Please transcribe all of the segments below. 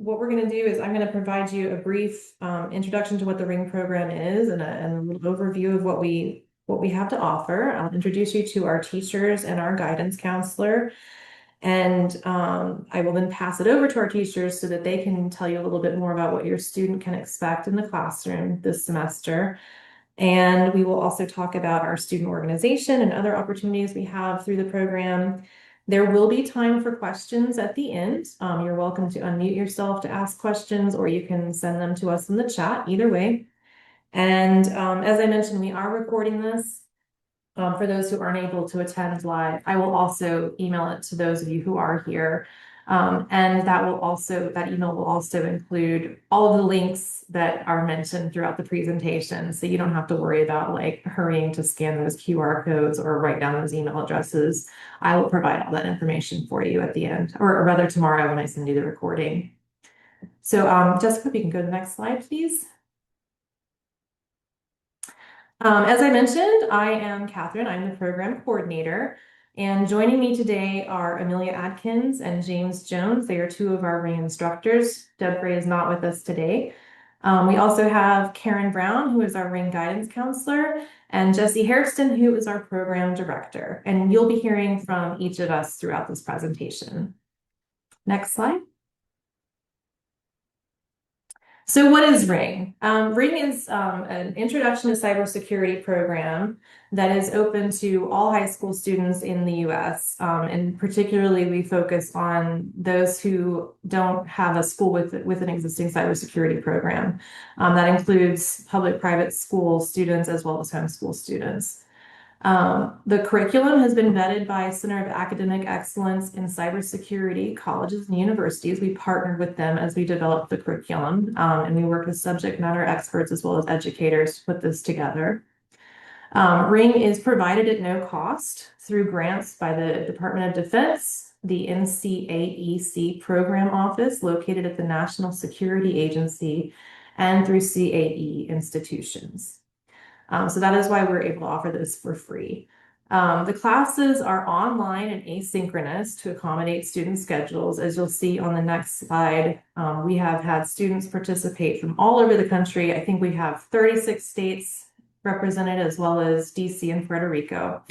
what we're going to do is I'm going to provide you a brief introduction to what the Ring program is and a little overview of what we have to offer. I'll introduce you to our teachers and our guidance counselor. And I will then pass it over to our teachers so that they can tell you a little bit more about what your student can expect in the classroom this semester. And we will also talk about our student organization and other opportunities we have through the program. There will be time for questions at the end. You're welcome to unmute yourself to ask questions, or you can send them to us in the chat, either way. And as I mentioned, we are recording this. For those who aren't able to attend live, I will also email it to those of you who are here. And that email will also include all of the links that are mentioned throughout the presentation. So you don't have to worry about like hurrying to scan those QR codes or write down those email addresses. I will provide all that information for you at the end, or rather tomorrow when I send you the recording. So Jessica, if you can go to the next slide, please. As I mentioned, I am Catherine. I'm the program coordinator. And joining me today are Amelia Adkins and James Jones. They are two of our Ring instructors. Deb Gray is not with us today. We also have Karen Brown, who is our Ring guidance counselor, and Jesse Hairston, who is our program director. And you'll be hearing from each of us throughout this presentation. Next slide. So what is Ring? Ring is an introduction to cybersecurity program that is open to all high school students in the US. And particularly we focus on those who don't have a school with an existing cybersecurity program. That includes public-private school students as well as homeschool students. The curriculum has been vetted by Center of Academic Excellence in Cybersecurity colleges and universities. We partnered with them as we developed the curriculum, and we work with subject matter experts as well as educators to put this together. Ring is provided at no cost through grants by the Department of Defense, the NCAEC program office located at the National Security Agency, and through CAE institutions. So that is why we're able to offer this for free. The classes are online and asynchronous to accommodate student schedules. As you'll see on the next slide, we have had students participate from all over the country. I think we have 36 states represented, as well as DC and Puerto Rico.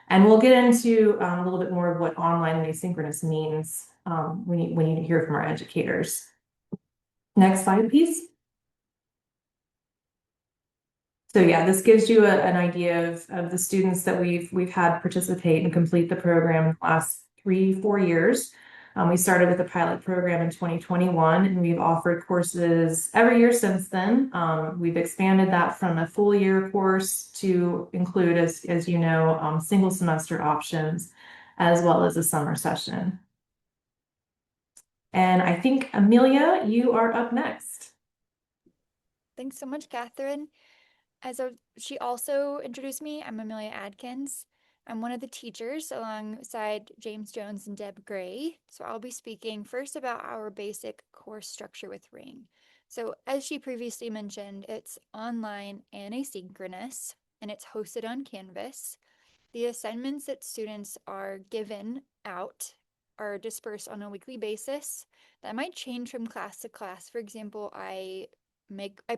And we'll get into a little bit more of what online and asynchronous means when you hear from our educators. Next slide, please. So yeah, this gives you an idea of the students that we've had participate and complete the program in the last 3-4 years. We started with a pilot program in 2021, and we've offered courses every year since then. We've expanded that from a full year course to include, as you know, single semester options, as well as a summer session. And I think, Amelia, you are up next. Thanks so much, Catherine. She also introduced me, I'm Amelia Adkins. I'm one of the teachers alongside James Jones and Deb Gray. So I'll be speaking first about our basic course structure with Ring. So as she previously mentioned, it's online and asynchronous, and it's hosted on Canvas. The assignments that students are given out are dispersed on a weekly basis. That might change from class to class. For example, I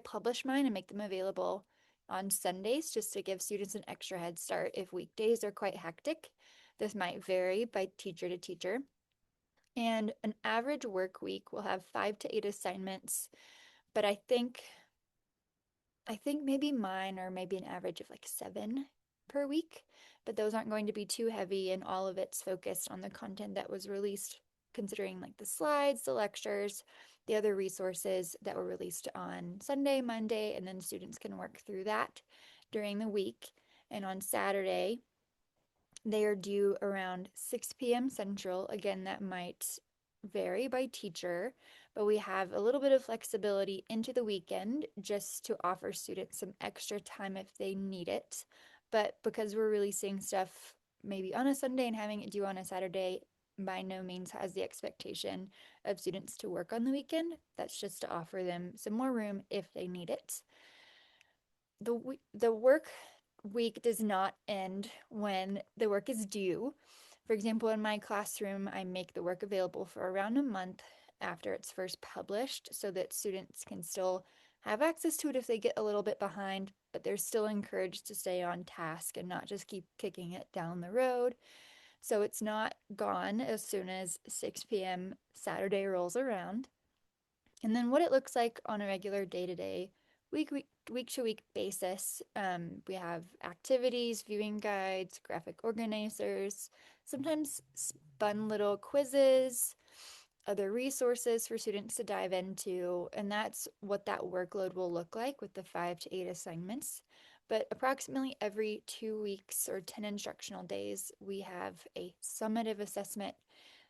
publish mine and make them available on Sundays just to give students an extra head start if weekdays are quite hectic. This might vary by teacher to teacher. And an average work week will have 5 to 8 assignments, but I think maybe mine are maybe an average of like 7 per week, but those aren't going to be too heavy, and all of it's focused on the content that was released, considering like the slides, the lectures, the other resources that were released on Sunday, Monday, and then students can work through that during the week. And on Saturday, they are due around 6 p.m. Central. Again, that might vary by teacher, but we have a little bit of flexibility into the weekend just to offer students some extra time if they need it. But because we're releasing stuff maybe on a Sunday and having it due on a Saturday, by no means has the expectation of students to work on the weekend. That's just to offer them some more room if they need it. The work week does not end when the work is due. For example, in my classroom, I make the work available for around a month, after it's first published so that students can still have access to it if they get a little bit behind, but they're still encouraged to stay on task and not just keep kicking it down the road. So it's not gone as soon as 6 p.m. Saturday rolls around. And then what it looks like on a regular day-to-day, week-to-week basis. We have activities, viewing guides, graphic organizers, sometimes fun little quizzes, other resources for students to dive into, and that's what that workload will look like with the 5 to 8 assignments. But approximately every 2 weeks or 10 instructional days, we have a summative assessment,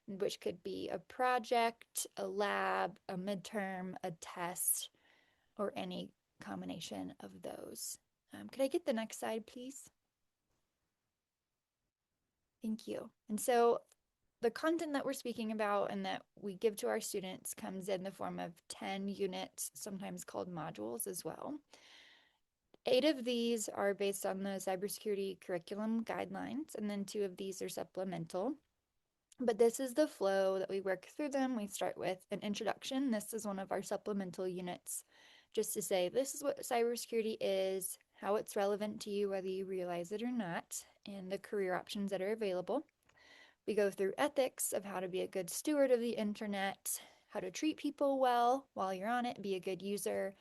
which could be a project, a lab, a midterm, a test, or any combination of those. Could I get the next slide, please? Thank you. And so the content that we're speaking about and that we give to our students comes in the form of 10 units, sometimes called modules as well. 8 of these are based on the cybersecurity curriculum guidelines, and then 2 of these are supplemental. But this is the flow that we work through them. We start with an introduction. This is one of our supplemental units, just to say this is what cybersecurity is, how it's relevant to you, whether you realize it or not, and the career options that are available. We go through ethics of how to be a good steward of the internet, how to treat people well while you're on it, be a good user.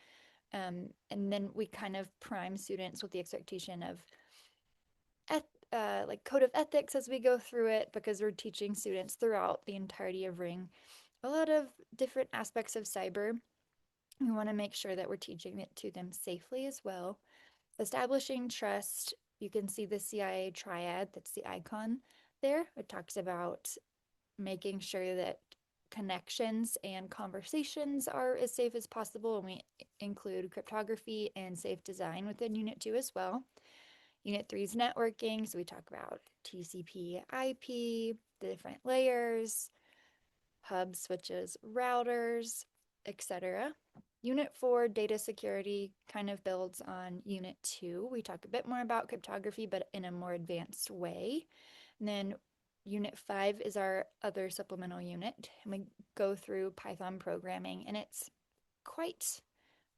And then we kind of prime students with the expectation of like code of ethics as we go through it, because we're teaching students throughout the entirety of Ring a lot of different aspects of cyber. We want to make sure that we're teaching it to them safely as well. Establishing trust. You can see the CIA triad, that's the icon there. It talks about making sure that connections and conversations are as safe as possible, and we include cryptography and safe design within Unit 2 as well. Unit 3 is networking, so we talk about TCP, IP, the different layers, hubs, switches, routers, etc. Unit 4, data security, kind of builds on Unit 2. We talk a bit more about cryptography, but in a more advanced way. And then Unit 5 is our other supplemental unit, and we go through Python programming, and it's quite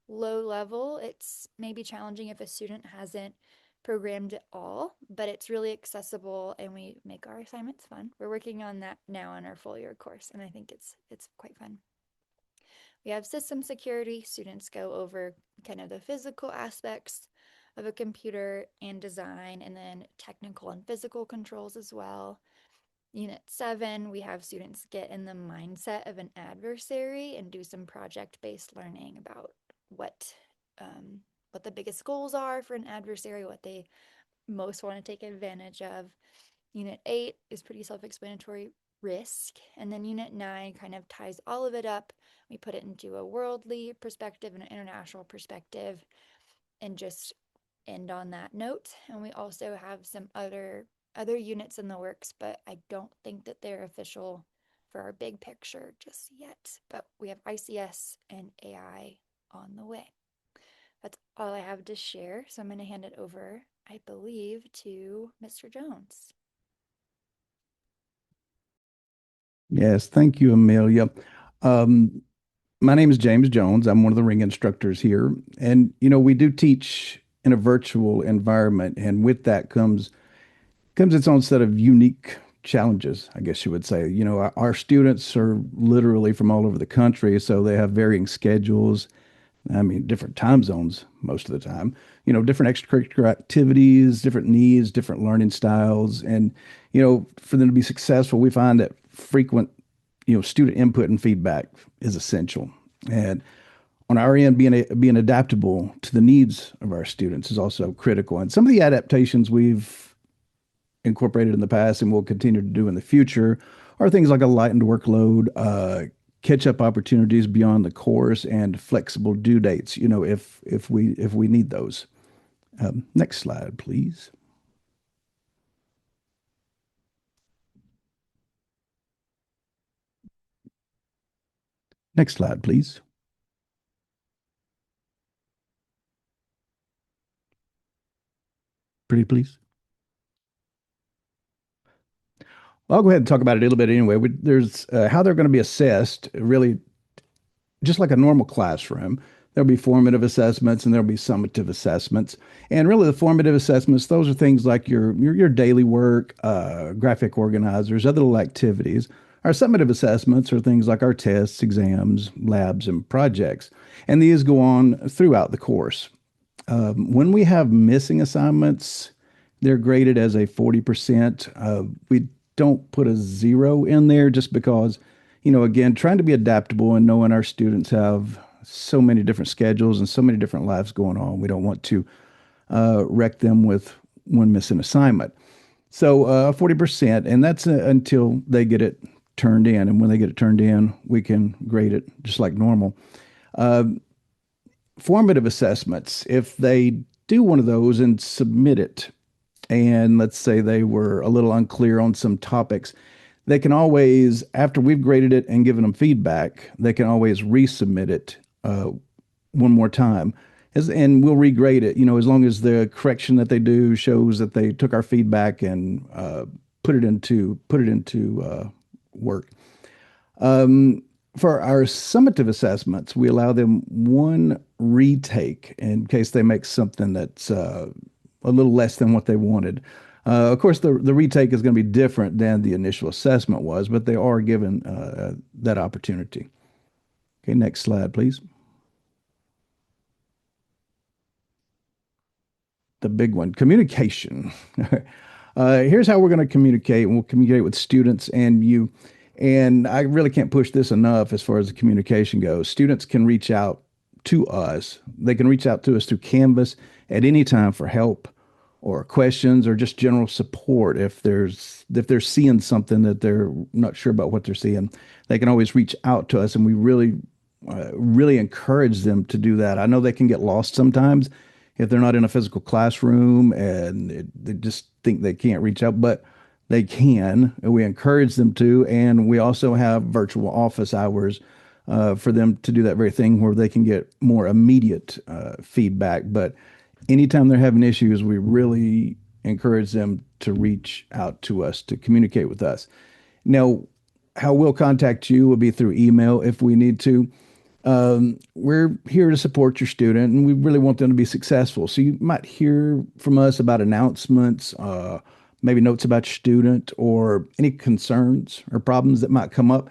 low level. It's maybe challenging if a student hasn't programmed at all, but it's really accessible, and we make our assignments fun. We're working on that now in our full year course, and I think it's quite fun. We have system security. Students go over kind of the physical aspects of a computer and design, and then technical and physical controls as well. Unit 7, we have students get in the mindset of an adversary and do some project-based learning about what the biggest goals are for an adversary, what they most want to take advantage of. Unit 8 is pretty self-explanatory, risk. And then Unit 9 kind of ties all of it up. We put it into a worldly perspective and an international perspective and just end on that note. And we also have some other units in the works, but I don't think that they're official for our big picture just yet. But we have ICS and AI on the way. That's all I have to share. So I'm going to hand it over, I believe, to Mr. Jones. Yes, thank you, Amelia. Um, my name is James Jones. I'm one of the ring instructors here. And, we do teach in a virtual environment, and with that comes its own set of unique challenges, I guess you would say. Our students are literally from all over the country, so they have varying schedules. I mean, different time zones most of the time, different extracurricular activities, different needs, different learning styles. And, for them to be successful, we find that frequent, student input and feedback is essential. And on our end, being adaptable to the needs of our students is also critical. And some of the adaptations we've incorporated in the past and will continue to do in the future are things like a lightened workload, catch-up opportunities beyond the course, and flexible due dates, if we need those. Next slide, please. Next slide, please. Pretty please. I'll go ahead and talk about it a little bit anyway. There's how they're going to be assessed, really, just like a normal classroom. There'll be formative assessments and there'll be summative assessments. And really, the formative assessments, those are things like your daily work, graphic organizers, other little activities. Our summative assessments are things like our tests, exams, labs, and projects. And these go on throughout the course. When we have missing assignments, they're graded as a 40%. We don't put a zero in there just because, again, trying to be adaptable and knowing our students have so many different schedules and so many different lives going on. We don't want to wreck them with one missing assignment. So 40%, and that's until they get it turned in. And when they get it turned in, we can grade it just like normal. Uh, Formative assessments, if they do one of those and submit it, and let's say they were a little unclear on some topics, they can always, after we've graded it and given them feedback, they can always resubmit it one more time. And we'll regrade it, as long as the correction that they do shows that they took our feedback and put it into work. Um, for our summative assessments, we allow them one retake in case they make something that's a little less than what they wanted. Of course, the retake is going to be different than the initial assessment was, but they are given that opportunity. Okay, next slide, please. The big one, communication. Here's how we're going to communicate, and we'll communicate with students and you. And I really can't push this enough as far as the communication goes. Students can reach out to us. They can reach out to us through Canvas at any time for help or questions or just general support. If they're seeing something that they're not sure about what they're seeing, they can always reach out to us, and we really encourage them to do that. I know they can get lost sometimes if they're not in a physical classroom and they just think they can't reach out, but they can. And we encourage them to, and we also have virtual office hours for them to do that very thing where they can get more immediate feedback. But anytime they're having issues, we really encourage them to reach out to us, to communicate with us. Now, how we'll contact you will be through email if we need to. We're here to support your student, and we really want them to be successful. So you might hear from us about announcements, maybe notes about your student, or any concerns or problems that might come up.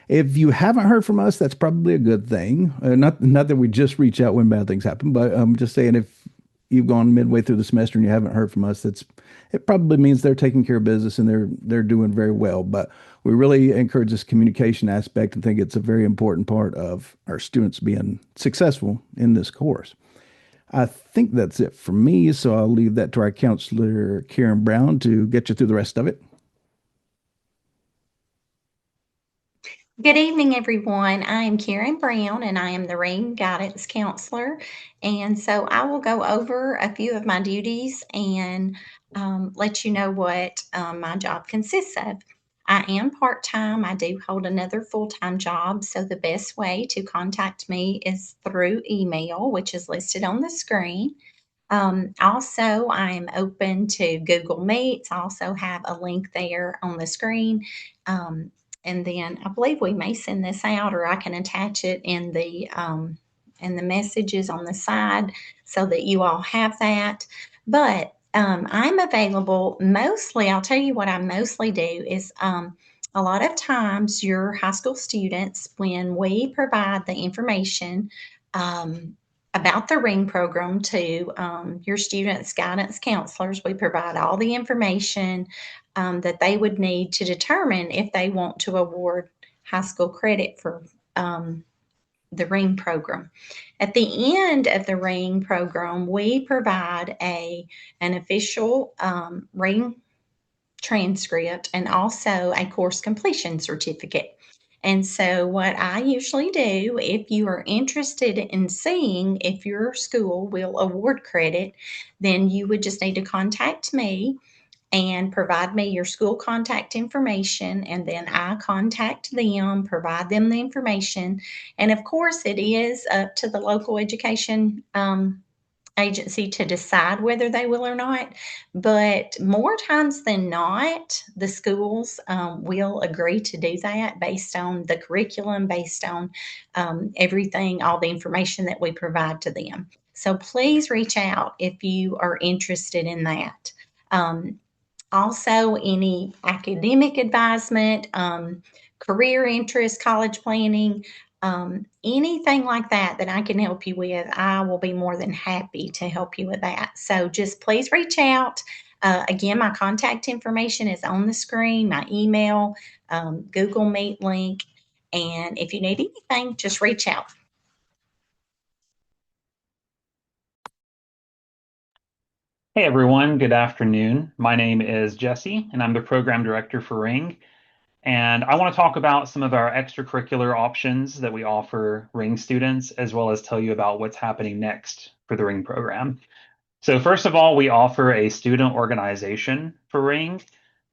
If you haven't heard from us, that's probably a good thing. Not that we just reach out when bad things happen, but I'm just saying if you've gone midway through the semester and you haven't heard from us, it probably means they're taking care of business and they're doing very well. But we really encourage this communication aspect and think it's a very important part of our students being successful in this course. I think that's it for me, so I'll leave that to our counselor, Karen Brown, to get you through the rest of it. Good evening, everyone. I am Karen Brown, and I am the Ring Guidance Counselor. And so I will go over a few of my duties and let you know what my job consists of. I am part-time. I do hold another full-time job, so the best way to contact me is through email, which is listed on the screen. Also, I am open to Google Meets. I also have a link there on the screen. And then I believe we may send this out, or I can attach it in the messages on the side so that you all have that. But I'm available mostly. I'll tell you what I mostly do is a lot of times your high school students, when we provide the information about the Ring program to your students' guidance counselors, we provide all the information that they would need to determine if they want to award high school credit for the Ring program. At the end of the Ring program, we provide an official Ring transcript and also a course completion certificate. And so what I usually do, if you are interested in seeing if your school will award credit, then you would just need to contact me and provide me your school contact information, and then I contact them, provide them the information. And of course, it is up to the local education agency to decide whether they will or not. But more times than not, the schools will agree to do that based on the curriculum, based on everything, all the information that we provide to them. So please reach out if you are interested in that. Also, any academic advisement, career interest, college planning, anything like that that I can help you with, I will be more than happy to help you with that. So just please reach out. Again, my contact information is on the screen, my email, Google Meet link. And if you need anything, just reach out. Hey everyone, good afternoon. My name is Jesse and I'm the program director for Ring. And I want to talk about some of our extracurricular options that we offer Ring students, as well as tell you about what's happening next for the Ring program. So first of all, we offer a student organization for Ring.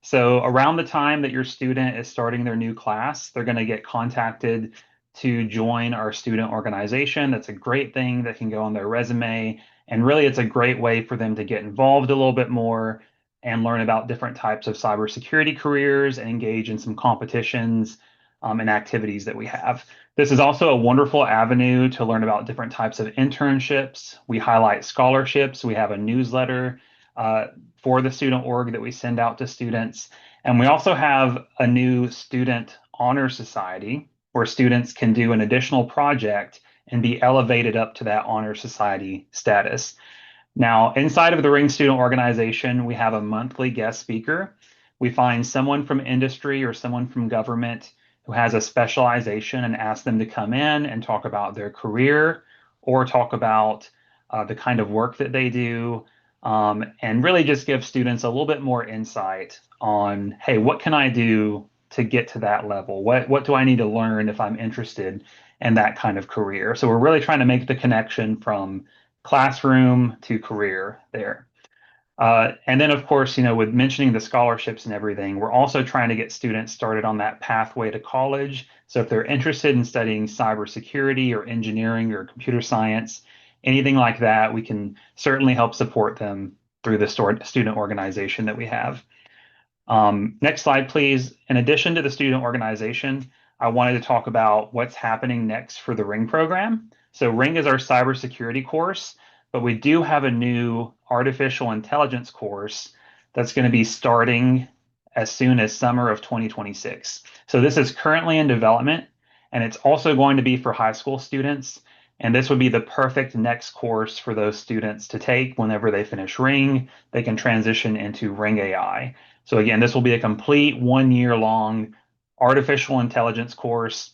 So around the time that your student is starting their new class, they're going to get contacted to join our student organization. That's a great thing that can go on their resume. And really, it's a great way for them to get involved a little bit more and learn about different types of cybersecurity careers and engage in some competitions and activities that we have. This is also a wonderful avenue to learn about different types of internships. We highlight scholarships. We have a newsletter for the student org that we send out to students. And we also have a new student honor society where students can do an additional project and be elevated up to that honor society status. Now, inside of the Ring Student Organization, we have a monthly guest speaker. We find someone from industry or someone from government who has a specialization and ask them to come in and talk about their career or talk about the kind of work that they do, and really just give students a little bit more insight on, hey, what can I do to get to that level? What do I need to learn if I'm interested in that kind of career? So we're really trying to make the connection from classroom to career there. And then, of course, with mentioning the scholarships and everything, we're also trying to get students started on that pathway to college. So if they're interested in studying cybersecurity or engineering or computer science, anything like that, we can certainly help support them through the student organization that we have. Next slide, please. In addition to the student organization, I wanted to talk about what's happening next for the Ring program. So Ring is our cybersecurity course, but we do have a new artificial intelligence course that's going to be starting as soon as summer of 2026. So this is currently in development, and it's also going to be for high school students. And this would be the perfect next course for those students to take whenever they finish Ring. They can transition into Ring AI. So again, this will be a complete 1 year long artificial intelligence course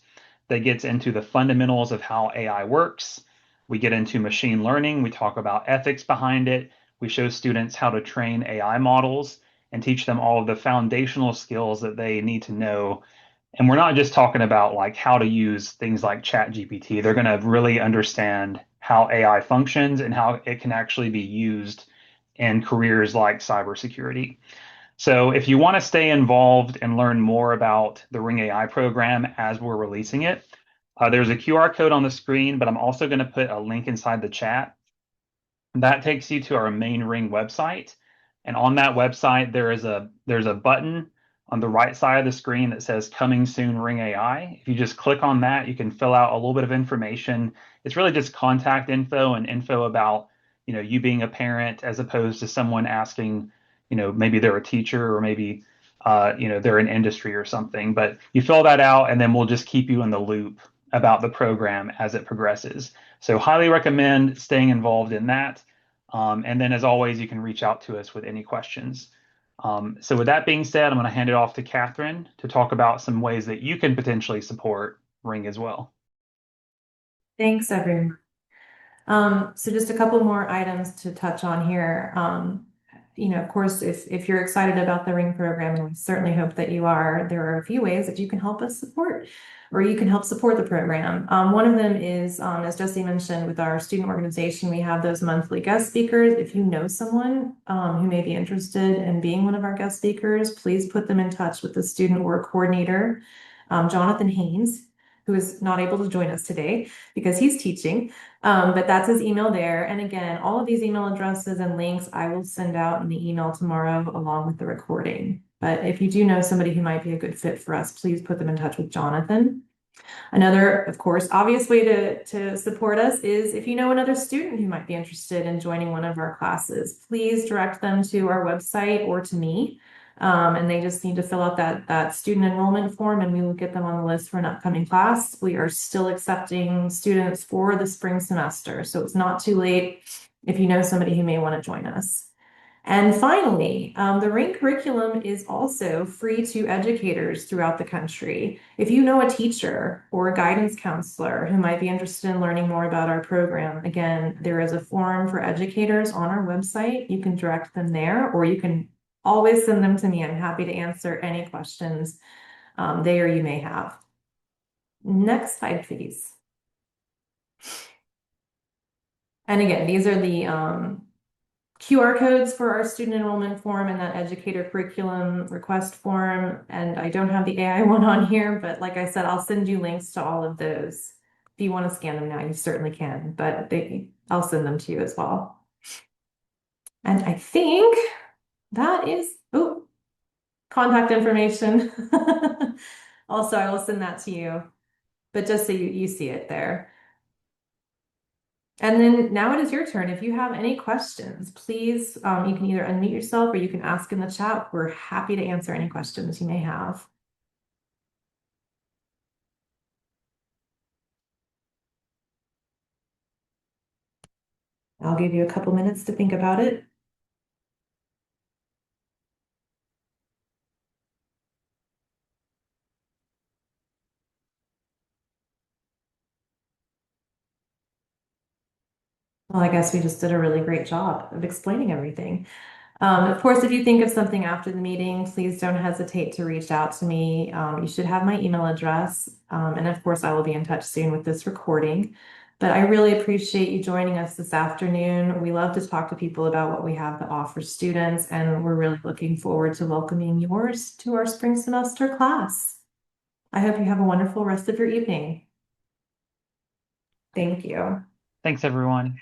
that gets into the fundamentals of how AI works. We get into machine learning. We talk about ethics behind it. We show students how to train AI models and teach them all of the foundational skills that they need to know. And we're not just talking about like how to use things like ChatGPT. They're going to really understand how AI functions and how it can actually be used in careers like cybersecurity. So if you want to stay involved and learn more about the Ring AI program as we're releasing it, there's a QR code on the screen, but I'm also going to put a link inside the chat. That takes you to our main Ring website. And on that website, there's a button on the right side of the screen that says Coming Soon Ring AI. If you just click on that, you can fill out a little bit of information. It's really just contact info and info about you being a parent, as opposed to someone asking, maybe they're a teacher or maybe they're in industry or something. But you fill that out, and then we'll just keep you in the loop about the program as it progresses. So highly recommend staying involved in that. And then as always, you can reach out to us with any questions. So with that being said, I'm going to hand it off to Catherine to talk about some ways that you can potentially support Ring as well. Thanks, everyone. So just a couple more items to touch on here. Of course, if you're excited about the Ring program, and we certainly hope that you are, there are a few ways that you can help us support, or you can help support the program. One of them is, as Jesse mentioned, with our student organization, we have those monthly guest speakers. If you know someone who may be interested in being one of our guest speakers, please put them in touch with the student org coordinator, Jonathan Haynes. who is not able to join us today because he's teaching. But that's his email there. And again, all of these email addresses and links I will send out in the email tomorrow along with the recording. But if you do know somebody who might be a good fit for us, please put them in touch with Jonathan. Another, of course, obvious way to support us is if you know another student who might be interested in joining one of our classes, please direct them to our website or to me. And they just need to fill out that student enrollment form and we will get them on the list for an upcoming class. We are still accepting students for the spring semester, so it's not too late if you know somebody who may want to join us. And finally, the Ring curriculum is also free to educators throughout the country. If you know a teacher or a guidance counselor who might be interested in learning more about our program, again, there is a forum for educators on our website. You can direct them there, or you can always send them to me. I'm happy to answer any questions there you may have. Next slide, please. And again, these are the QR codes for our student enrollment form and that educator curriculum request form. And I don't have the AI one on here, but like I said, I'll send you links to all of those. If you want to scan them now, you certainly can, but I'll send them to you as well. And I think that is, contact information. Also, I will send that to you, but just so you see it there. And then now it is your turn. If you have any questions, please, you can either unmute yourself or you can ask in the chat. We're happy to answer any questions you may have. I'll give you a couple minutes to think about it. Well, I guess we just did a really great job of explaining everything. Of course, if you think of something after the meeting, please don't hesitate to reach out to me. You should have my email address. And of course, I will be in touch soon with this recording. But I really appreciate you joining us this afternoon. We love to talk to people about what we have to offer students, and we're really looking forward to welcoming yours to our spring semester class. I hope you have a wonderful rest of your evening. Thank you. Thanks, everyone.